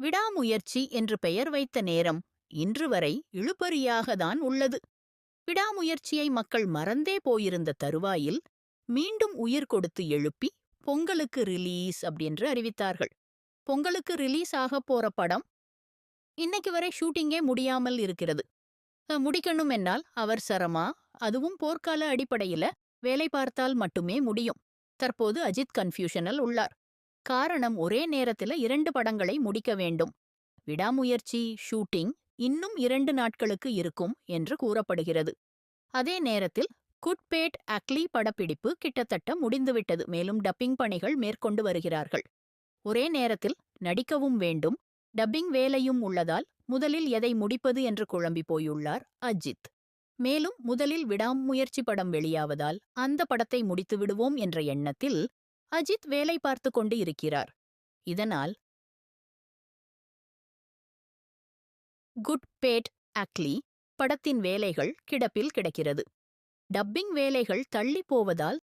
விடாமுயற்சி என்று பெயர் வைத்த நேரம் இன்று வரை இழுபறியாகத்தான் உள்ளது. விடாமுயற்சியை மக்கள் மறந்தே போயிருந்த தருவாயில் மீண்டும் உயிர் கொடுத்து எழுப்பி பொங்கலுக்கு ரிலீஸ் அப்படின்னு அறிவித்தார்கள். பொங்கலுக்கு ரிலீஸ் ஆக போற படம் இன்னைக்கு வரை ஷூட்டிங்கே முடியாமல் இருக்கிறது. முடிக்கணும் என்னால் அவசரமா, அதுவும் போர்க்கால அடிப்படையில வேலை பார்த்தால் மட்டுமே முடியும். தற்போது அஜித் கன்ஃபியூஷனில் உள்ளார். காரணம், ஒரே நேரத்தில் 2 படங்களை முடிக்க வேண்டும். விடாமுயற்சி ஷூட்டிங் இன்னும் 2 நாட்களுக்கு இருக்கும் என்று கூறப்படுகிறது. அதே நேரத்தில் குட்பேட் அக்லி படப்பிடிப்பு கிட்டத்தட்ட முடிந்துவிட்டது. மேலும் டப்பிங் பணிகள் மேற்கொண்டு வருகிறார்கள். ஒரே நேரத்தில் நடிக்கவும் வேண்டும், டப்பிங் வேலையும் உள்ளதால் முதலில் எதை முடிப்பது என்று குழம்பி போயுள்ளார் அஜித். மேலும் முதலில் விடாமுயற்சி படம் வெளியாவதால் அந்த படத்தை முடித்து விடுவோம் என்ற எண்ணத்தில் அஜித் வேலை பார்த்து கொண்டு இருக்கிறார். இதனால் குட்பேட் அக்லி படத்தின் வேலைகள் கிடப்பில் கிடக்கிறது. டப்பிங் வேலைகள் தள்ளி போவதால்